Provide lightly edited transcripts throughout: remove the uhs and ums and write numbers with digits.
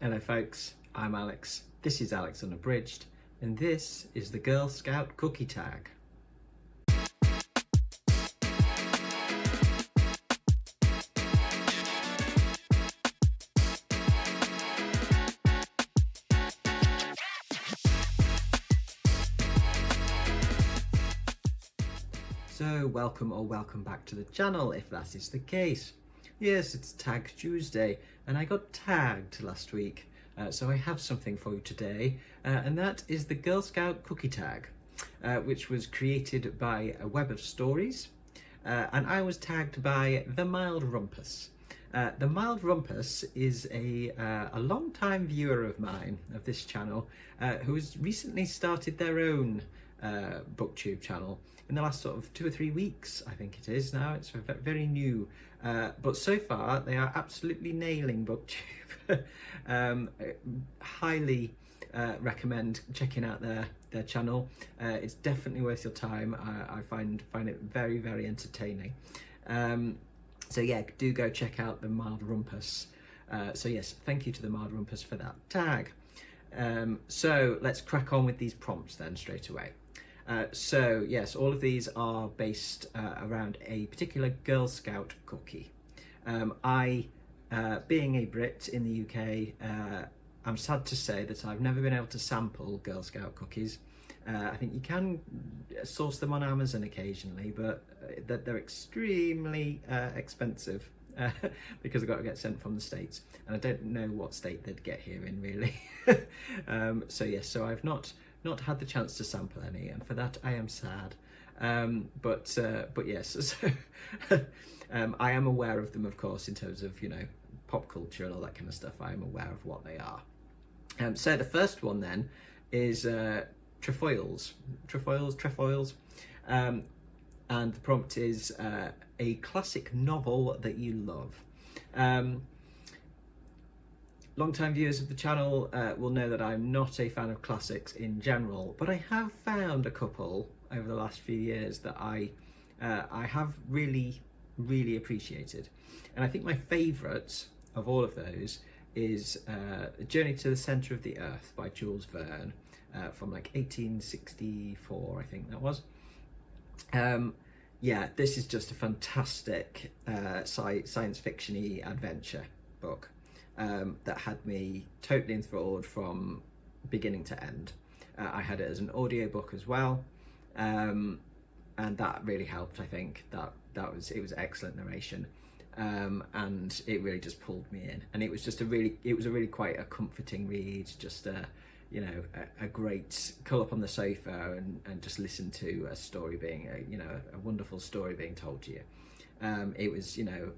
Hello folks, I'm Alex, this is Alex Unabridged, and this is the Girl Scout cookie tag. So welcome back to the channel if that is the case. Yes, it's Tag Tuesday and I got tagged last week, so I have something for you today, and that is the Girl Scout cookie tag, which was created by a web of stories, and I was tagged by the Mild Rumpus. The Mild Rumpus is a long-time viewer of mine, of this channel, who has recently started their own booktube channel in the last sort of 2 or 3 weeks, I think it is now. It's very new, but so far they are absolutely nailing booktube. Highly recommend checking out their channel. It's definitely worth your time. I find it very entertaining. So yeah, do go check out the Mild Rumpus. So yes, thank you to the Mild Rumpus for that tag. So let's crack on with these prompts then straight away. So yes, all of these are based around a particular Girl Scout cookie. I, being a Brit in the UK, I'm sad to say that I've never been able to sample Girl Scout cookies. I think you can source them on Amazon occasionally, but they're extremely expensive because I've got to get sent from the States, and I don't know what state they'd get here in really. So yes, so I've not had the chance to sample any, and for that I am sad. But yes, so I am aware of them, of course, in terms of, you know, pop culture and all that kind of stuff. I am aware of what they are. So the first one then is Trefoils, and the prompt is a classic novel that you love. Long-time viewers of the channel will know that I'm not a fan of classics in general, but I have found a couple over the last few years that I have really appreciated. And I think my favourite of all of those is Journey to the Centre of the Earth by Jules Verne, from like 1864, I think that was. Yeah, this is just a fantastic science fiction-y adventure book that had me totally enthralled from beginning to end. I had it as an audiobook as well, and that really helped. I think it was excellent narration, and it really just pulled me in. And it was really quite a comforting read. Just you know, a great curl up on the sofa and just listen to a story being a wonderful story being told to you. It was, you know,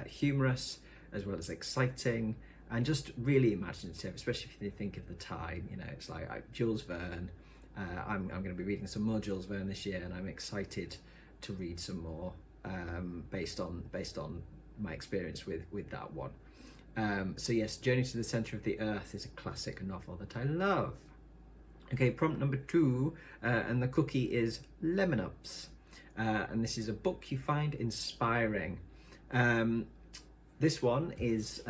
humorous as well as exciting, and just really imaginative, especially if you think of the time. You know, it's like Jules Verne. I'm going to be reading some more Jules Verne this year, and I'm excited to read some more based on my experience with that one. So yes, Journey to the Centre of the Earth is a classic novel that I love. Okay, prompt number 2, and the cookie is Lemon Ups, and this is a book you find inspiring. This one is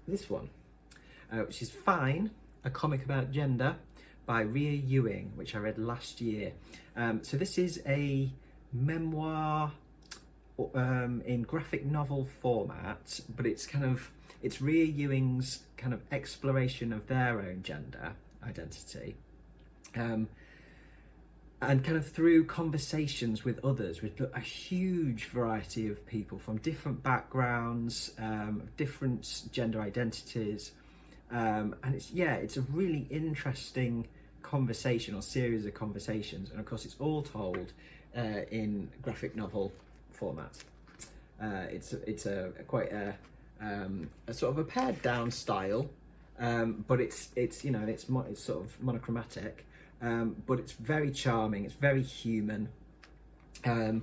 which is Fine, a comic about gender by Ria Ewing, which I read last year. So this is a memoir in graphic novel format, but it's Ria Ewing's kind of exploration of their own gender identity, and kind of through conversations with others, with a huge variety of people from different backgrounds, different gender identities, and it's a really interesting conversation or series of conversations, and of course it's all told in graphic novel format. It's quite a sort of a pared down style, but it's sort of monochromatic, but it's very charming. It's very human, and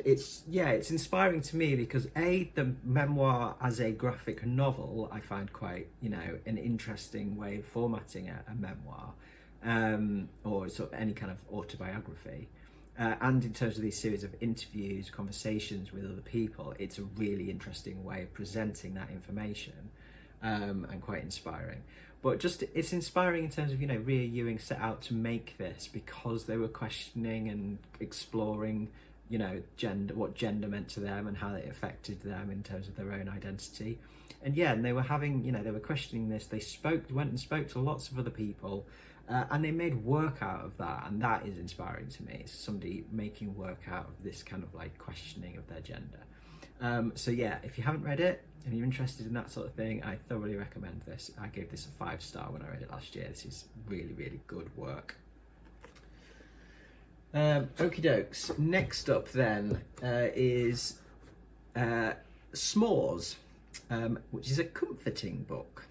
it's inspiring to me because the memoir as a graphic novel I find quite, you know, an interesting way of formatting a memoir, or sort of any kind of autobiography. And in terms of these series of interviews, conversations with other people, it's a really interesting way of presenting that information. and quite inspiring. But just it's inspiring in terms of, you know, Ria Ewing set out to make this because they were questioning and exploring, you know, gender, what gender meant to them and how it affected them in terms of their own identity. And yeah, and they were having, you know, they were questioning this. They went and spoke to lots of other people, and they made work out of that, and that is inspiring to me. It's somebody making work out of this kind of like questioning of their gender. So yeah, if you haven't read it and you're interested in that sort of thing, I thoroughly recommend this. I gave this a 5-star when I read it last year. This is really, really good work. Okie dokes. Next up then is S'mores, which is a comforting book.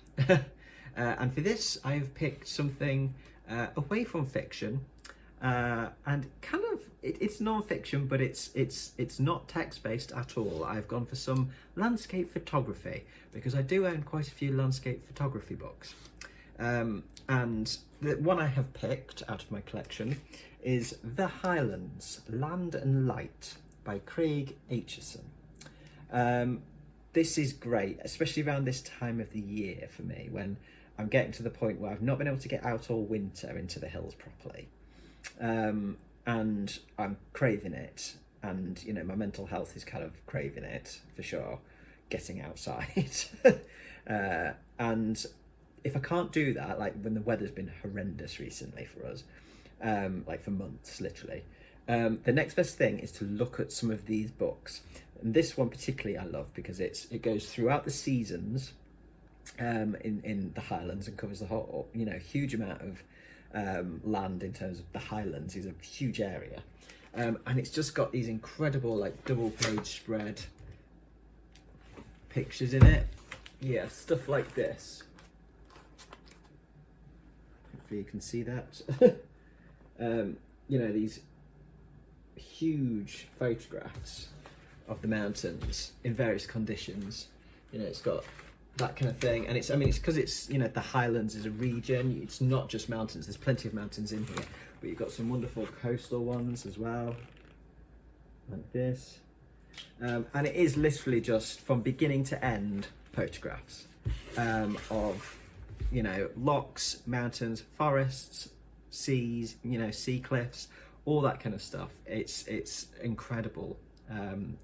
And for this, I've picked something away from fiction, and kind of it's non-fiction, but it's not text-based at all. I've gone for some landscape photography because I do own quite a few landscape photography books. And the one I have picked out of my collection is The Highlands, Land and Light by Craig Aitchison. This is great, especially around this time of the year for me, when I'm getting to the point where I've not been able to get out all winter into the hills properly. And I'm craving it, and you know, my mental health is kind of craving it for sure, getting outside. And if I can't do that, like when the weather's been horrendous recently for us, like for months literally, the next best thing is to look at some of these books. And this one particularly I love because it goes throughout the seasons in the Highlands and covers the whole, you know, huge amount of land in terms of the Highlands is a huge area, and it's just got these incredible like double page spread pictures in it. Yeah, stuff like this. Hopefully you can see that. You know, these huge photographs of the mountains in various conditions. You know, it's got that kind of thing, and it's because it's, you know, the Highlands is a region. It's not just mountains. There's plenty of mountains in here, but you've got some wonderful coastal ones as well, like this. And it is literally just from beginning to end photographs of, you know, lochs, mountains, forests, seas, you know, sea cliffs, all that kind of stuff. It's incredible,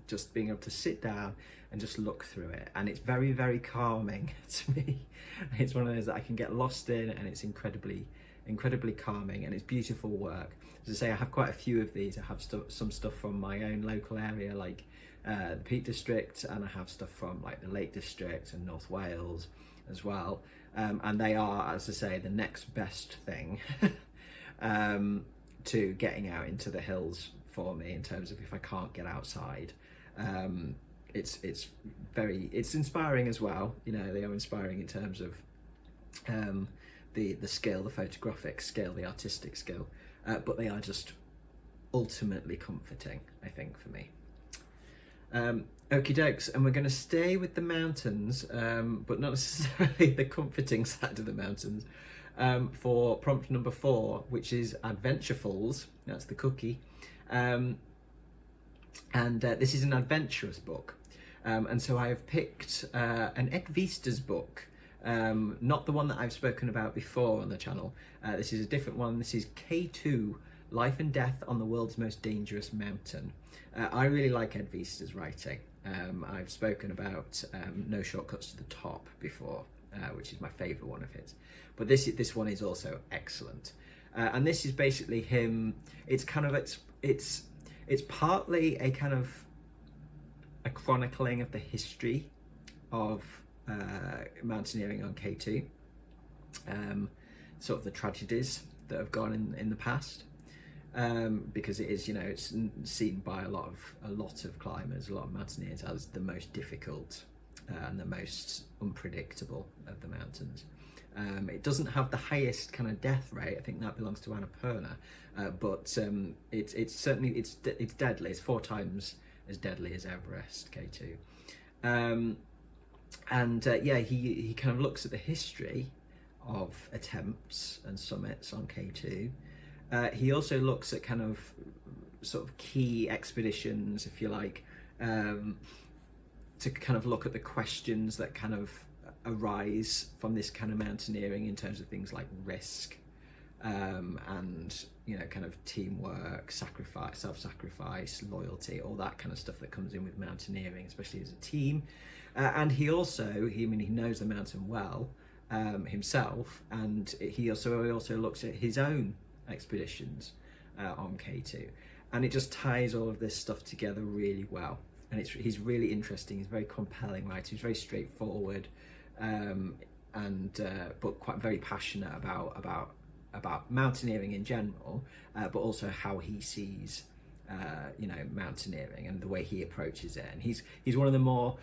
just being able to sit down and just look through it, and it's very, very calming to me. It's one of those that I can get lost in, and it's incredibly calming, and it's beautiful work. As I say, I have quite a few of these. I have some stuff from my own local area, like the Peak District, and I have stuff from like the Lake District and North Wales as well. And they are, as I say, the next best thing to getting out into the hills for me in terms of if I can't get outside. It's inspiring as well. You know, they are inspiring in terms of the skill, the photographic skill, the artistic skill, but they are just ultimately comforting, I think, for me. Okie dokes, and we're going to stay with the mountains, but not necessarily the comforting side of the mountains, for prompt number 4, which is Adventurefuls. That's the cookie. And this is an Adventurous book. And so I have picked an Ed Viesta's book, not the one that I've spoken about before on the channel. This is a different one. This is K2, Life and Death on the World's Most Dangerous Mountain. I really like Ed Viesta's writing. I've spoken about No Shortcuts to the Top before, which is my favourite one of his. But this one is also excellent. And this is basically him. It's kind of it's partly a kind of a chronicling of the history of mountaineering on K2, sort of the tragedies that have gone in the past, because it is, you know, it's seen by a lot of climbers, a lot of mountaineers, as the most difficult and the most unpredictable of the mountains. It doesn't have the highest kind of death rate. I think that belongs to Annapurna, but it's certainly it's deadly. It's 4 times as deadly as Everest, K2. Yeah, he kind of looks at the history of attempts and summits on K2. He also looks at kind of sort of key expeditions, if you like, to kind of look at the questions that kind of arise from this kind of mountaineering in terms of things like risk, and kind of teamwork, sacrifice, self-sacrifice, loyalty, all that kind of stuff that comes in with mountaineering, especially as a team. And he knows the mountain well himself, and he also looks at his own expeditions on K2, and it just ties all of this stuff together really well. And he's really interesting. He's very compelling writer. He's very straightforward, but quite very passionate about mountaineering in general, but also how he sees mountaineering and the way he approaches it. And he's one of the more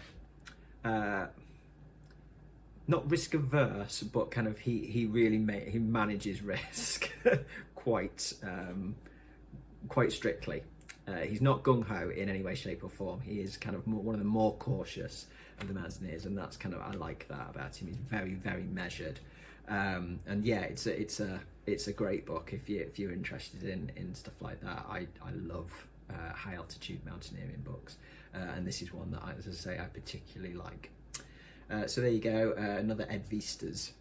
not risk averse, but kind of he manages risk quite strictly. He's not gung-ho in any way, shape or form. He is kind of one of the more cautious of the mountaineers, and that's kind of, I like that about him. He's very, very measured. And yeah, it's a great book if you're interested in stuff like that. I love high altitude mountaineering books, and this is one that as I say, I particularly like. So there you go, another Ed Vistas.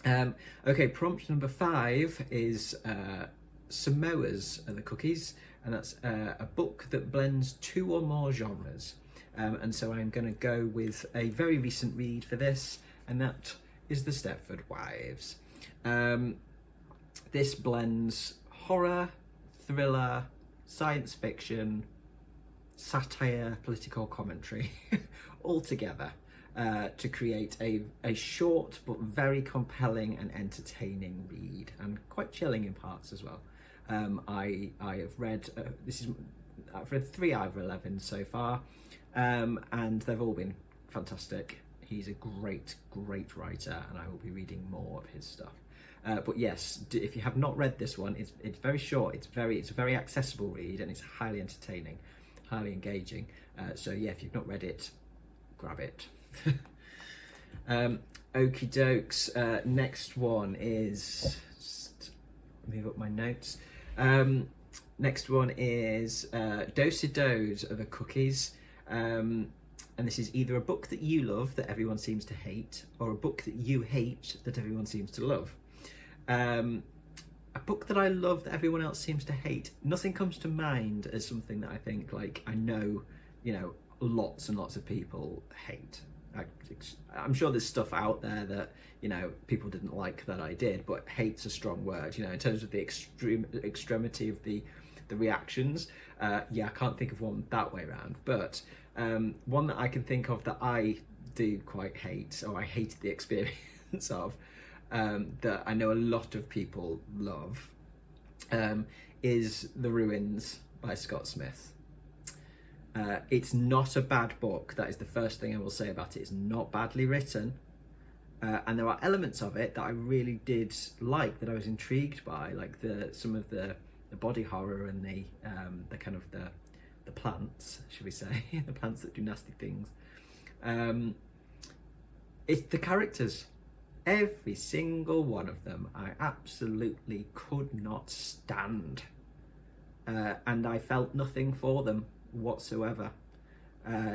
Okay, prompt number 5 is Samoas are the cookies, and that's a book that blends 2 or more genres. And so I'm going to go with a very recent read for this, and that is The Stepford Wives. This blends horror, thriller, science fiction, satire, political commentary all together to create a short but very compelling and entertaining read, and quite chilling in parts as well. I have read I've read 3 out of 11 so far, and they've all been fantastic. He's a great writer, and I will be reading more of his stuff. But yes, if you have not read this one, it's very short. It's a very accessible read, and it's highly entertaining, highly engaging. So yeah, if you've not read it, grab it. Okie dokes. Next one is, just move up my notes. Next one is Do-si-dos are the cookies. And this is either a book that you love that everyone seems to hate, or a book that you hate that everyone seems to love. A book that I love that everyone else seems to hate. Nothing comes to mind as something that I think, like, I know, lots and lots of people hate. I'm sure there's stuff out there that, people didn't like that I did, but hate's a strong word, in terms of the extremity of the reactions. Yeah, I can't think of one that way around, but one that I can think of that I do quite hate, or I hate the experience of, that I know a lot of people love, is The Ruins by Scott Smith. It's not a bad book. That is the first thing I will say about it. It's not badly written, and there are elements of it that I really did like, that I was intrigued by, like some of the body horror and the kind of the plants, should we say, the plants that do nasty things. It's the characters. Every single one of them I absolutely could not stand, and I felt nothing for them whatsoever,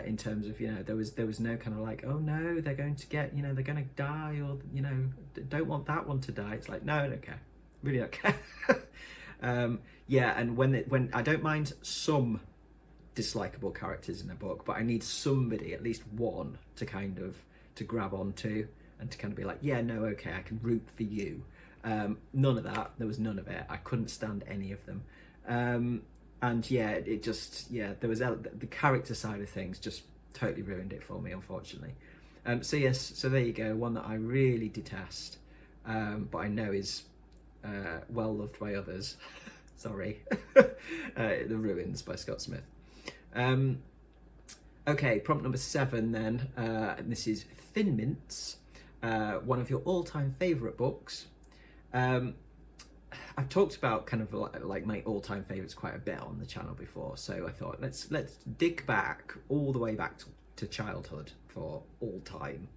in terms of, there was no kind of like, oh no, they're going to get, they're going to die, or don't want that one to die. It's like, no, I don't care, really don't care. Yeah, and when I don't mind some dislikable characters in a book, but I need somebody, at least one, to grab onto, and to kind of be like, yeah, no, okay, I can root for you. None of that. There was none of it. I couldn't stand any of them. And yeah, it just, there was the character side of things just totally ruined it for me, unfortunately. So yes, so there you go, one that I really detest, but I know is well loved by others. Sorry. The Ruins by Scott Smith. Okay, prompt number 7 then, and this is Thin Mints, one of your all-time favourite books. I've talked about kind of like my all-time favourites quite a bit on the channel before, so I thought let's dig back all the way back to childhood for all-time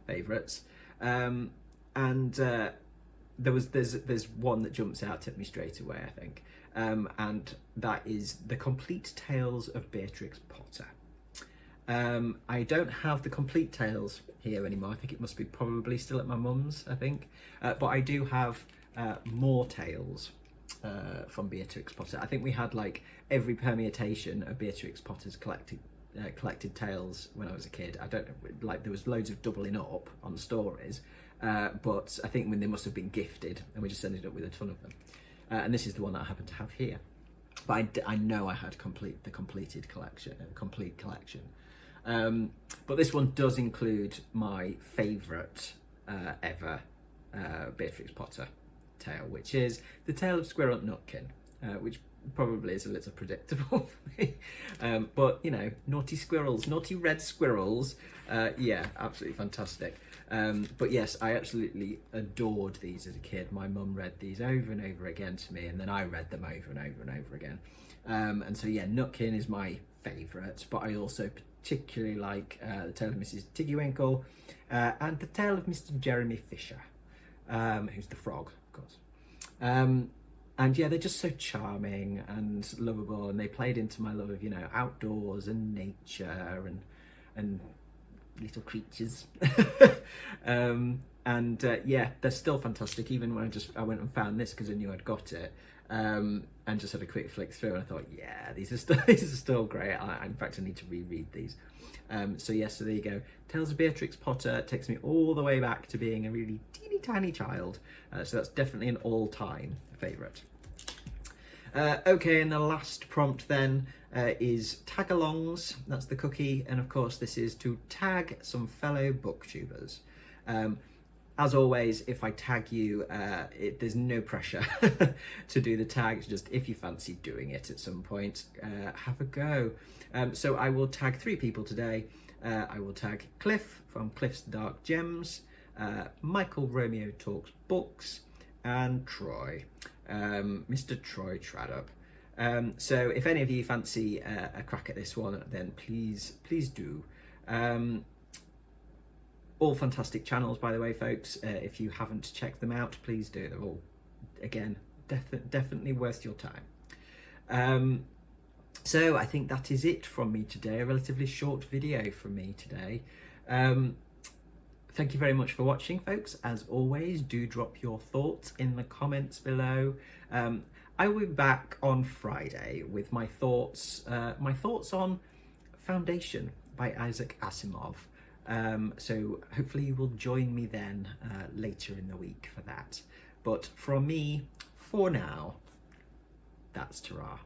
favourites. And there's one that jumps out at me straight away, I think, and that is The Complete Tales of Beatrix Potter. I don't have The Complete Tales here anymore. I think it must be probably still at my mum's, I think. But I do have more tales from Beatrix Potter. I think we had like every permutation of Beatrix Potter's collected tales when I was a kid. I don't know, like there was loads of doubling up on stories, but I think when they must have been gifted and we just ended up with a ton of them. And this is the one that I happen to have here. But I know I had complete collection. But this one does include my favourite ever Beatrix Potter tale, which is The Tale of Squirrel Nutkin, which probably is a little predictable for me. But, you know, naughty squirrels, naughty red squirrels. Yeah, absolutely fantastic. But yes, I absolutely adored these as a kid. My mum read these over and over again to me, and then I read them over and over and over again. And so, yeah, Nutkin is my favourite, but I also particularly like The Tale of Mrs. Tiggywinkle and The Tale of Mr. Jeremy Fisher, who's the frog, of course. And yeah, they're just so charming and lovable, and they played into my love of, you know, outdoors and nature and little creatures. Yeah, they're still fantastic. Even when I went and found this because I knew I'd got it, and just had a quick flick through, and I thought, yeah, these are still great. In fact, I need to reread these. So there you go. Tales of Beatrix Potter takes me all the way back to being a really teeny tiny child. So that's definitely an all-time favourite. Okay, and the last prompt then is Tagalongs. That's the cookie, and of course this is to tag some fellow booktubers. As always, if I tag you, there's no pressure to do the tags. Just if you fancy doing it at some point, have a go. So I will tag 3 people today. I will tag Cliff from Cliff's Dark Gems, Michael Romeo Talks Books, and Troy, Mr. Troy Tradup. So if any of you fancy a crack at this one, then please do. All fantastic channels, by the way, folks. If you haven't checked them out, please do. They're all, again, definitely worth your time. So I think that is it from me today. A relatively short video from me today. Thank you very much for watching, folks. As always, do drop your thoughts in the comments below. I will be back on Friday with my thoughts on Foundation by Isaac Asimov. So hopefully you will join me then later in the week for that. But from me, for now, that's ta-ra.